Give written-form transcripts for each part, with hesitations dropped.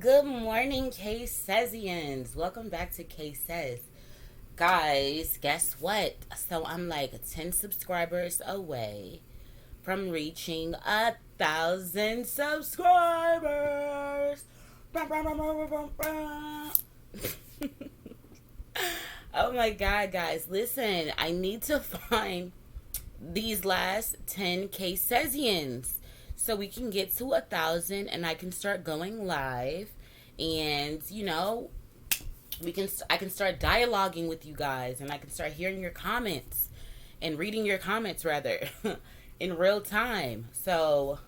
Good morning, K-Sezians. Welcome back to K-Says. Guys, guess what? So I'm like 10 subscribers away from reaching 1,000 subscribers. Oh my god, guys. Listen, I need to find these last 10 K-Sezians so we can get to 1,000 and I can start going live, and I can start dialoguing with you guys, and I can start hearing your comments and reading your comments rather in real time. So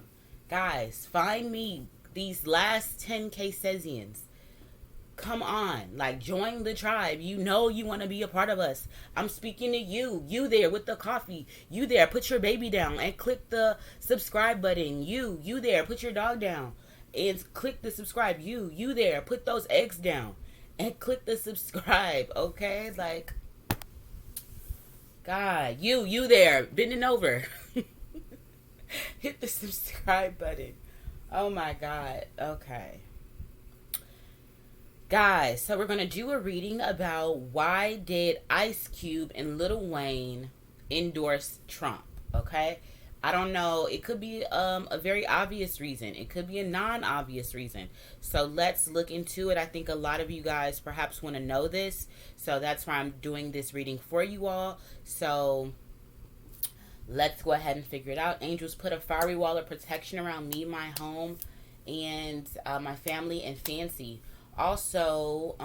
guys, find me these last 10 K-Sezians. Come on, like, join the tribe. You know you want to be a part of us. I'm speaking to you. You there with the coffee. You there, put your baby down and click the subscribe button. You there, put your dog down and click the subscribe. You there, put those eggs down and click the subscribe. Okay, like, God, you there, bending over. Hit the subscribe button. Oh my God. Okay. Guys, so we're going to do a reading about why did Ice Cube and Lil Wayne endorse Trump, okay? I don't know. It could be a very obvious reason. It could be a non-obvious reason. So let's look into it. I think a lot of you guys perhaps want to know this. So that's why I'm doing this reading for you all. So let's go ahead and figure it out. Angels, put a fiery wall of protection around me, my home, and my family and Fancy. Also,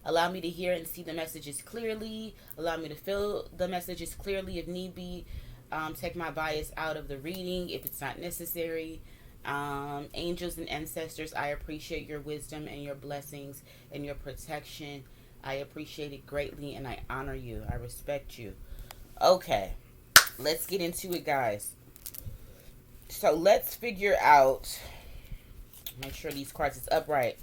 allow me to hear and see the messages clearly. Allow me to feel the messages clearly if need be. Take my bias out of the reading if it's not necessary. Angels and ancestors, I appreciate your wisdom and your blessings and your protection. I appreciate it greatly and I honor you. I respect you. Okay, let's get into it, guys. So let's figure out... Make sure these cards is upright.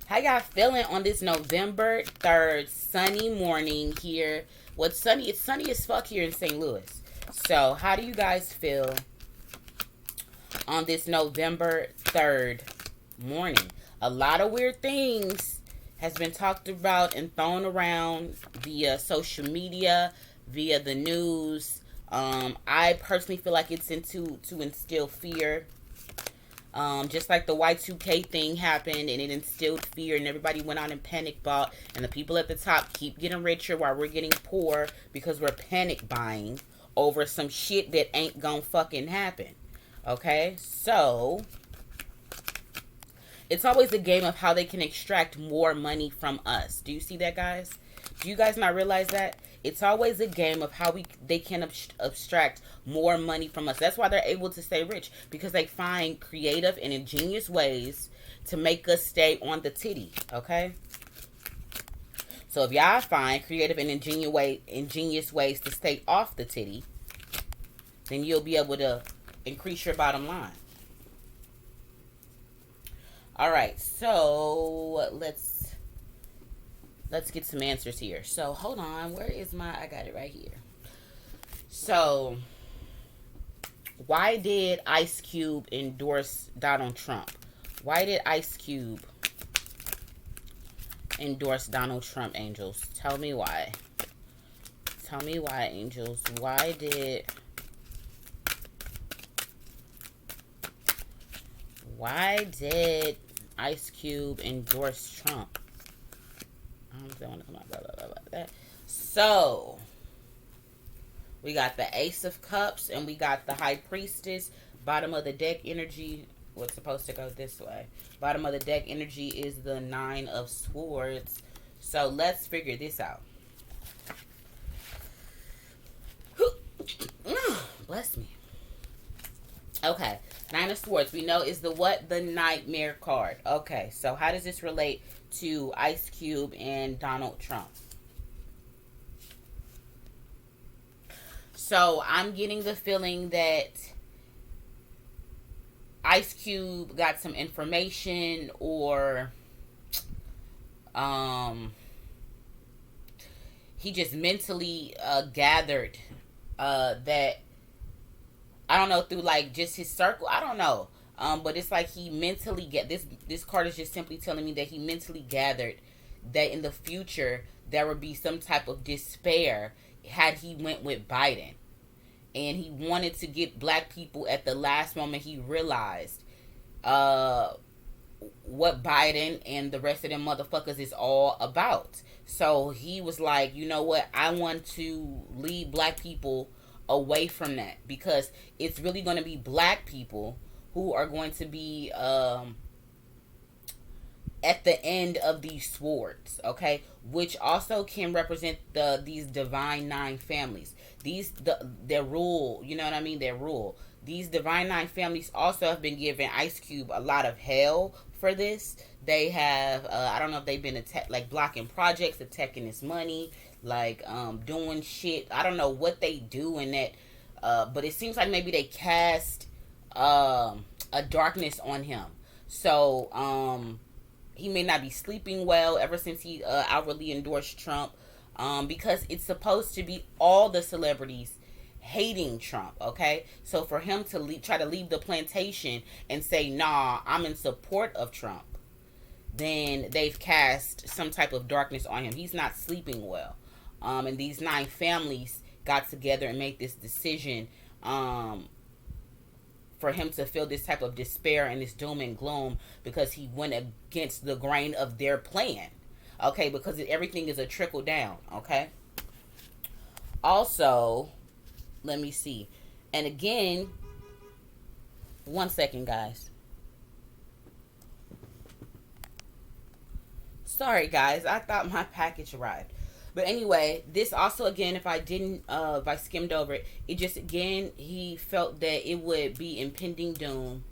How y'all feeling on this November 3rd sunny morning here? It's sunny as fuck here in St. Louis. So how do you guys feel on this November 3rd morning? A lot of weird things has been talked about and thrown around via social media, via the news. I personally feel like it's to instill fear. Just like the Y2K thing happened and it instilled fear and everybody went out and panic bought, and the people at the top keep getting richer while we're getting poor because we're panic buying over some shit that ain't gonna fucking happen. Okay? So it's always a game of how they can extract more money from us. Do you see that, guys? Do you guys not realize that? It's always a game of how they can abstract more money from us. That's why they're able to stay rich, because they find creative and ingenious ways to make us stay on the titty, okay? So if y'all find creative and ingenious ways to stay off the titty, then you'll be able to increase your bottom line. All right, so let's get some answers here. So hold on, where is I got it right here. So why did Ice Cube endorse Donald Trump? Why did Ice Cube endorse Donald Trump, angels? Tell me why. Tell me why, angels. Why did Ice Cube endorse Trump? I want to come out, blah, blah, blah, blah. So we got the Ace of Cups and we got the High Priestess. Bottom of the deck energy was supposed to go this way. Bottom of the deck energy is the Nine of Swords. So let's figure this out. Bless me. Okay, Nine of Swords, we know is the what? The Nightmare card. Okay, so how does this relate to Ice Cube and Donald Trump? So I'm getting the feeling that Ice Cube got some information, or he just mentally gathered that, I don't know, through like just his circle. I don't know. But it's like he mentally get this card is just simply telling me that he mentally gathered that in the future there would be some type of despair had he went with Biden, and he wanted to get black people at the last moment. He realized uh what Biden and the rest of them motherfuckers is all about. So he was like, you know what, I want to lead black people away from that, because it's really going to be black people who are going to be at the end of these swords, okay, which also can represent these divine nine families, their rule, you know what I mean, their rule. These divine nine families also have been giving Ice Cube a lot of hell for this. They have I don't know if they've been like blocking projects, attacking his money, like doing shit. I don't know what they do in that, but it seems like maybe they cast a darkness on him. So he may not be sleeping well ever since he outwardly endorsed Trump, because it's supposed to be all the celebrities hating Trump, okay? So for him to try to leave the plantation and say, nah, I'm in support of Trump, then they've cast some type of darkness on him. He's not sleeping well. And these nine families got together and made this decision for him to feel this type of despair and this doom and gloom because he went against the grain of their plan. Okay, because everything is a trickle down. Okay. Also, let me see. And again, 1 second, guys. Sorry, guys. I thought my package arrived. But anyway, this also, again, if I skimmed over it, it just, again, he felt that it would be impending doom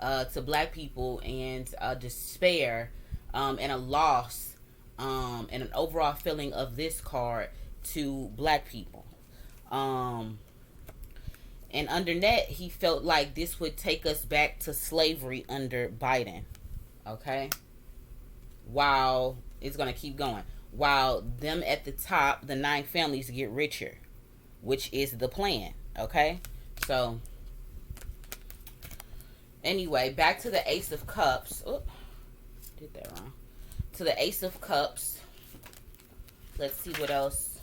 to black people, and despair, and a loss, and an overall feeling of this card to black people. And under that, he felt like this would take us back to slavery under Biden. Okay? While it's going to keep going. While them at the top, the nine families, get richer, which is the plan. Okay? So, anyway, back to the Ace of Cups. Oop, did that wrong. To the Ace of Cups. Let's see what else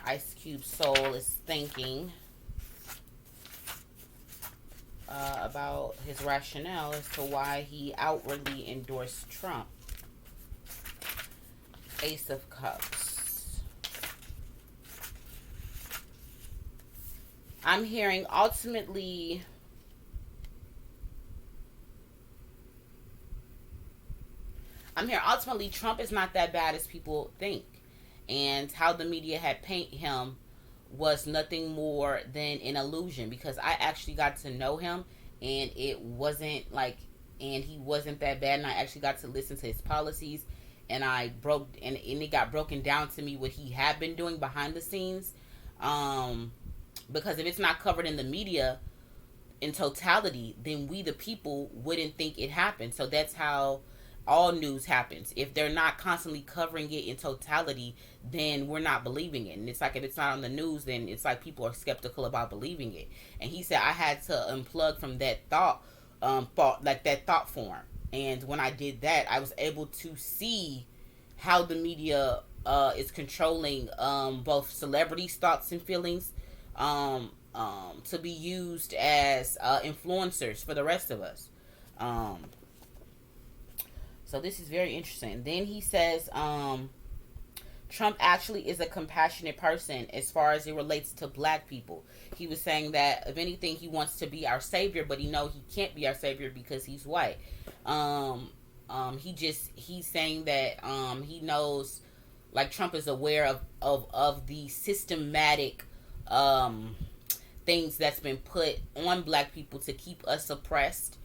Ice Cube soul is thinking about his rationale as to why he outwardly endorsed Trump. Ace of Cups. I'm hearing ultimately Trump is not that bad as people think. And how the media had painted him was nothing more than an illusion, because I actually got to know him, and it wasn't like, and he wasn't that bad, and I actually got to listen to his policies, and it got broken down to me what he had been doing behind the scenes, because if it's not covered in the media in totality, then we the people wouldn't think it happened. So that's how all news happens. If they're not constantly covering it in totality, then we're not believing it. And it's like, if it's not on the news, then it's like people are skeptical about believing it. And he said I had to unplug from that thought form. And when I did that, I was able to see how the media is controlling both celebrities' thoughts and feelings, to be used as influencers for the rest of us. So this is very interesting. Then he says Trump actually is a compassionate person as far as it relates to black people. He was saying that, if anything, he wants to be our savior, but he knows he can't be our savior because he's white. He's saying that he knows, like, Trump is aware of the systematic things that's been put on black people to keep us oppressed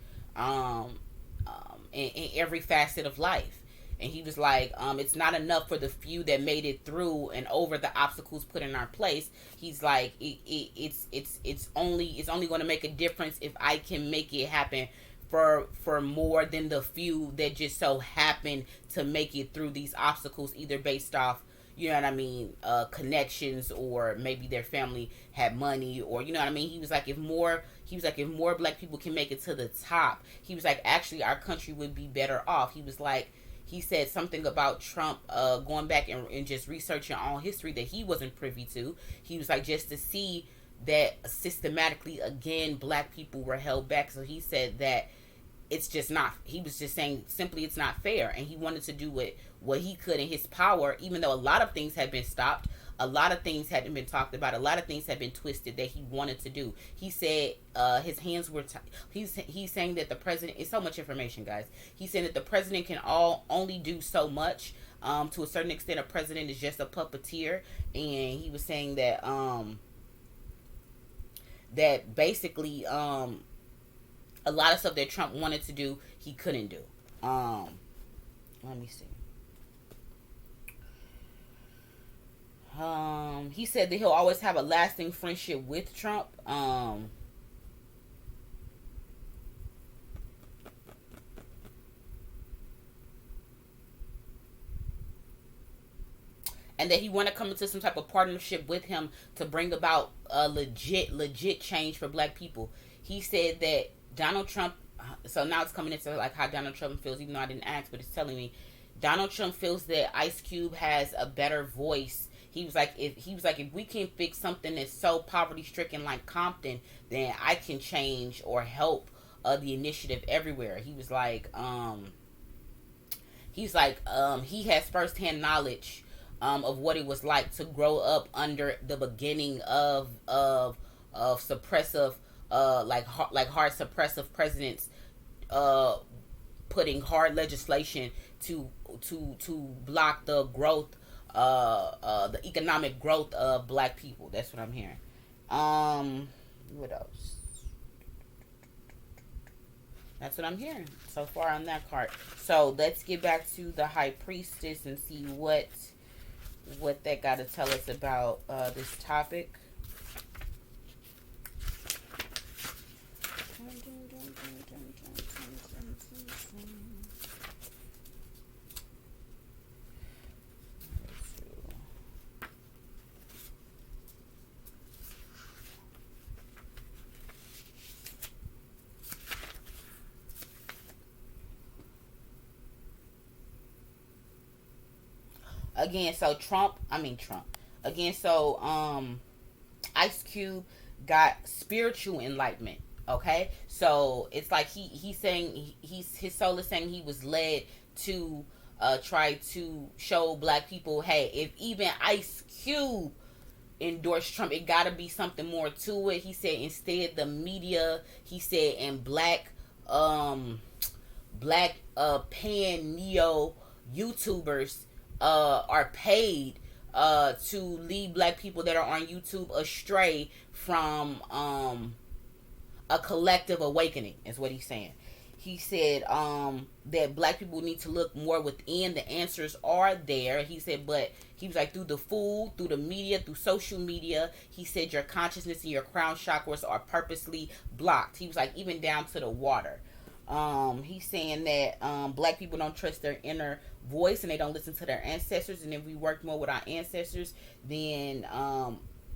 in every facet of life. And he was like, it's not enough for the few that made it through and over the obstacles put in our place. He's like, it's only going to make a difference if I can make it happen for more than the few that just so happen to make it through these obstacles, either based off, you know what I mean, connections, or maybe their family had money, or you know what I mean. If more black people can make it to the top, he was like, actually our country would be better off. He said something about Trump going back and just researching all history that he wasn't privy to. He was like, just to see that systematically again black people were held back. So he said that it's just not, he was just saying simply it's not fair, and he wanted to do what he could in his power, even though a lot of things had been stopped, a lot of things hadn't been talked about, a lot of things had been twisted that he wanted to do. He said his hands were he's saying that the president, it's so much information, guys. He's saying that the president can only do so much. To a certain extent, a president is just a puppeteer, and he was saying that that basically a lot of stuff that Trump wanted to do, he couldn't do. Let me see. He said that he'll always have a lasting friendship with Trump. And that he want to come into some type of partnership with him to bring about a legit change for black people. He said that Donald Trump, so now it's coming into like how Donald Trump feels, even though I didn't ask, but it's telling me Donald Trump feels that Ice Cube has a better voice. He was like, if we can fix something that's so poverty stricken like Compton, then I can change or help the initiative everywhere. He was like, he has firsthand knowledge of what it was like to grow up under the beginning of suppressive, hard suppressive presidents, putting hard legislation to block the growth, the economic growth of black people. That's what I'm hearing. What else? That's what I'm hearing so far on that part. So let's get back to the High Priestess and see what that got to tell us about this topic. Again, so Trump. Again, so Ice Cube got spiritual enlightenment. Okay, so it's like he's saying his soul is saying he was led to try to show black people, hey, if even Ice Cube endorsed Trump, it gotta be something more to it. He said instead the media, he said, and black pan neo YouTubers are paid to lead black people that are on YouTube astray from a collective awakening, is what he's saying. He said that black people need to look more within. The answers are there. He said, but he was like, through the food, through the media, through social media, he said your consciousness and your crown chakras are purposely blocked. He was like, even down to the water. He's saying that black people don't trust their inner voice and they don't listen to their ancestors, and if we work more with our ancestors, then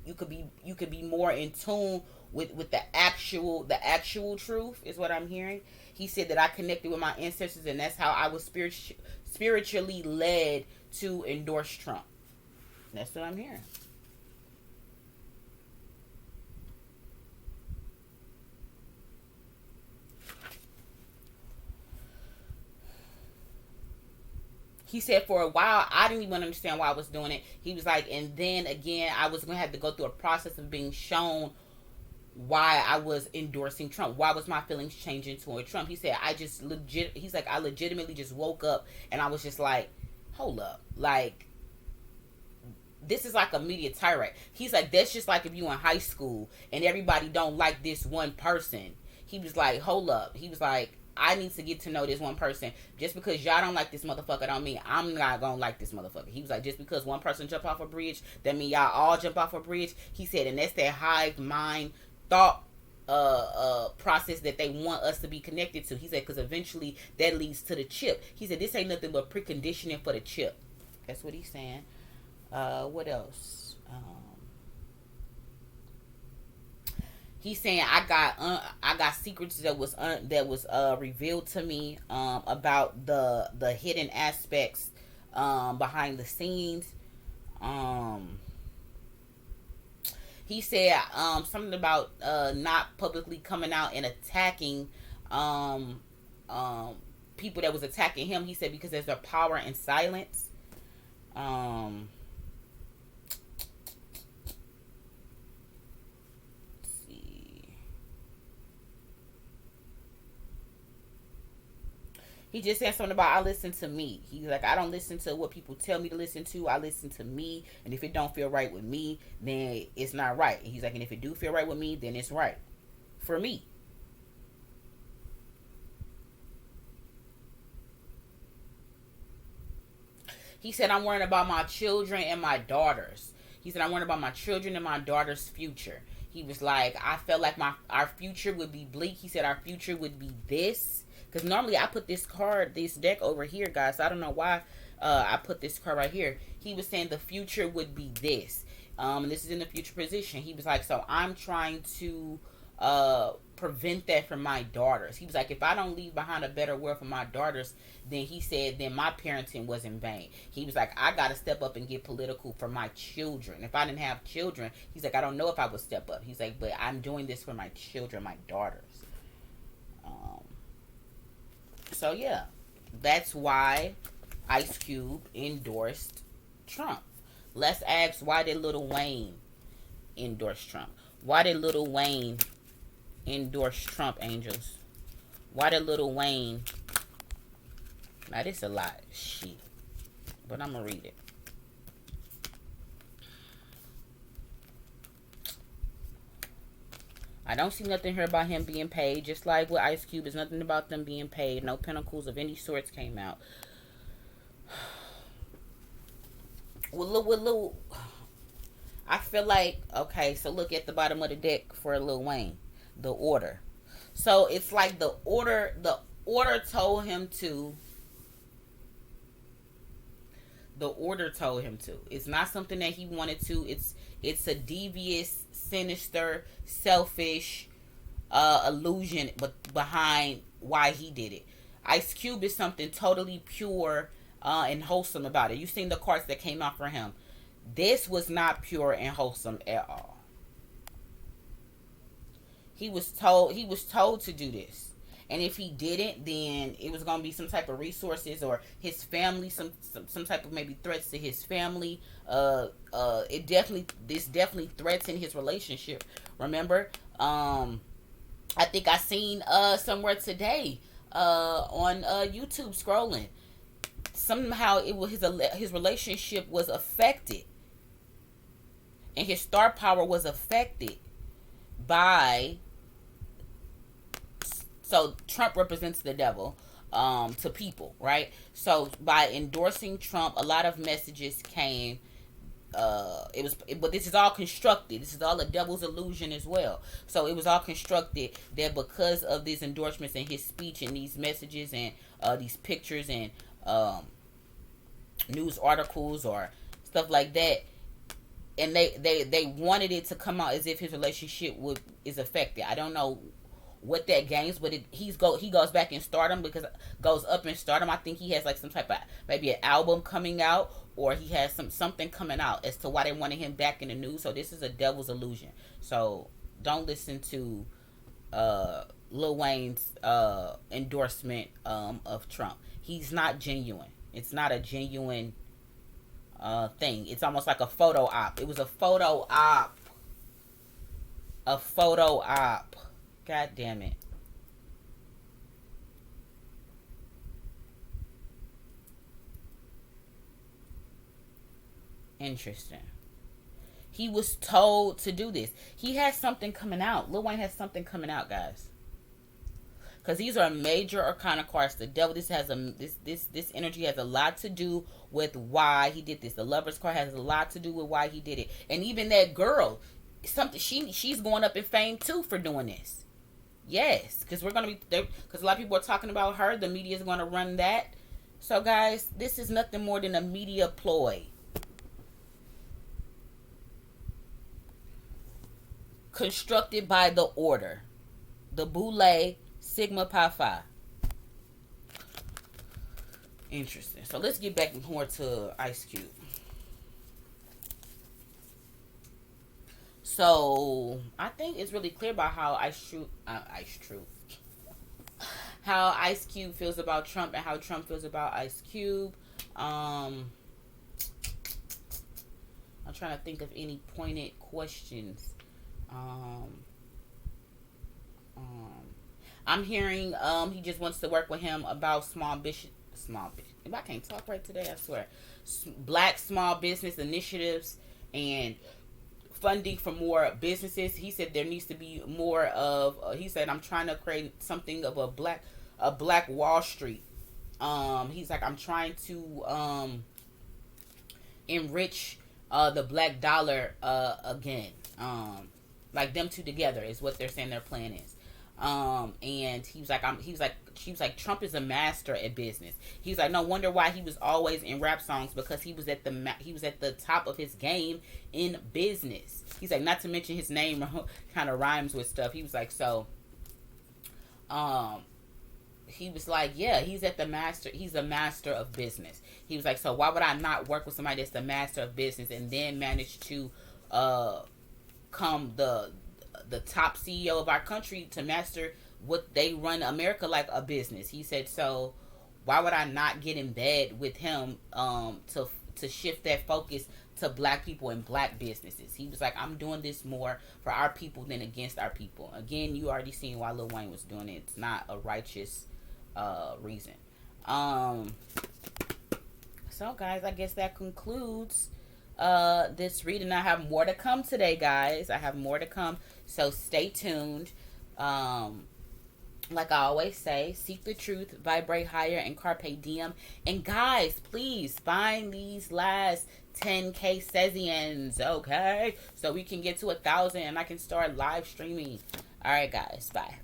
you could be more in tune with the actual truth, is what I'm hearing. He said that I connected with my ancestors, and that's how I was spiritually led to endorse Trump. That's what I'm hearing. He said for a while, I didn't even understand why I was doing it. He was like, and then again, I was going to have to go through a process of being shown why I was endorsing Trump. Why was my feelings changing toward Trump? He said, I legitimately just woke up and I was just like, hold up. Like, this is like a media tirade. He's like, that's just like if you in high school and everybody don't like this one person. He was like, hold up. He was like, I need to get to know this one person. Just because y'all don't like this motherfucker don't mean I'm not gonna like this motherfucker. He was like, just because one person jump off a bridge, that mean y'all all jump off a bridge. He said, and that's that hive mind thought process that they want us to be connected to. He said, because eventually that leads to the chip. He said, this ain't nothing but preconditioning for the chip. That's what he's saying. What else? He's saying I got secrets that was revealed to me about the hidden aspects behind the scenes. Um, he said something about not publicly coming out and attacking um, um, people that was attacking him. He said because there's a power in silence. Um, let's see. He just said something about I listen to me. He's like, I don't listen to what people tell me to listen to. I listen to me, and if it don't feel right with me, then it's not right. And he's like, and if it do feel right with me, then it's right for me. He said, I'm worrying about my children and my daughters. He said, I'm worrying about my children and my daughter's future. He was like, I felt like our future would be bleak. He said, our future would be this. Because normally I put this deck over here, guys. So I don't know why I put this card right here. He was saying the future would be this. And this is in the future position. He was like, so I'm trying to prevent that from my daughters. He was like, if I don't leave behind a better world for my daughters, then he said, then my parenting was in vain. He was like, I got to step up and get political for my children. If I didn't have children, he's like, I don't know if I would step up. He's like, but I'm doing this for my children, my daughters. Um, so yeah, that's why Ice Cube endorsed Trump. Let's ask, why did Lil Wayne endorse Trump? Why did Lil Wayne endorse Trump, angels? Why did Lil Wayne? Now this a lot, shit, but I'm gonna read it. I don't see nothing here about him being paid. Just like with Ice Cube, there's nothing about them being paid. No pinnacles of any sorts came out. Lil, I feel like, okay, so look at the bottom of the deck for Lil Wayne, the order. So it's like the order told him to. The order told him to. It's not something that he wanted to. It's a devious, sinister, selfish illusion, but behind why he did it. Ice Cube is something totally pure and wholesome about it. You seen the cards that came out for him. This was not pure and wholesome at all. He was told to do this. And if he didn't, then it was gonna be some type of resources or his family, some type of maybe threats to his family. This definitely threats in his relationship. Remember, I think I seen somewhere today on YouTube scrolling. Somehow it was his relationship was affected, and his star power was affected by. So Trump represents the devil to people, right? So by endorsing Trump, a lot of messages came. But this is all constructed. This is all a devil's illusion as well. So it was all constructed that because of these endorsements and his speech and these messages and these pictures and news articles or stuff like that, and they wanted it to come out as if his relationship is affected. I don't know what that gains, but he goes back in stardom because goes up in stardom. I think he has like some type of maybe an album coming out, or he has something coming out as to why they wanted him back in the news. So this is a devil's illusion. So don't listen to Lil Wayne's endorsement of Trump. He's not genuine. It's not a genuine thing. It's almost like a photo op. It was a photo op. A photo op. God damn it. Interesting. He was told to do this. He has something coming out. Lil Wayne has something coming out, guys. Because these are major arcana cards. The devil. This energy has a lot to do with why he did this. The Lover's card has a lot to do with why he did it. And even that girl, she's going up in fame too for doing this. Yes, because we're gonna be there. Because a lot of people are talking about her. The media is going to run that. So, guys, this is nothing more than a media ploy. constructed by the order, the Boule Sigma Pi Phi. Interesting. So let's get back more to Ice Cube. So I think it's really clear about how how Ice Cube feels about Trump and how Trump feels about Ice Cube. I'm trying to think of any pointed questions. I'm hearing he just wants to work with him about small business. If I can't talk right today, I swear. Black small business initiatives and funding for more businesses. He said there needs to be more of. He said I'm trying to create something of a black Wall Street. He's like I'm trying to enrich the black dollar again. Like them two together is what they're saying their plan is. And he was like Trump is a master at business. He's like, no wonder why he was always in rap songs, because he was at the top of his game in business. He's like, not to mention his name kind of rhymes with stuff. He was like, so he was like, yeah, he's a master of business. He was like, so why would I not work with somebody that's the master of business and then manage to come the top CEO of our country to master what they run America like a business. He said, so why would I not get in bed with him to shift that focus to black people and black businesses? He was like, I'm doing this more for our people than against our people. Again, you already seen why Lil Wayne was doing it. It's not a righteous reason. So guys, I guess that concludes this reading. I have more to come today, guys. I have more to come, so stay tuned. Like I always say, seek the truth, vibrate higher, and carpe diem. And guys, please find these last 10K Sezians, okay? So we can get to 1,000 and I can start live streaming. All right, guys, bye.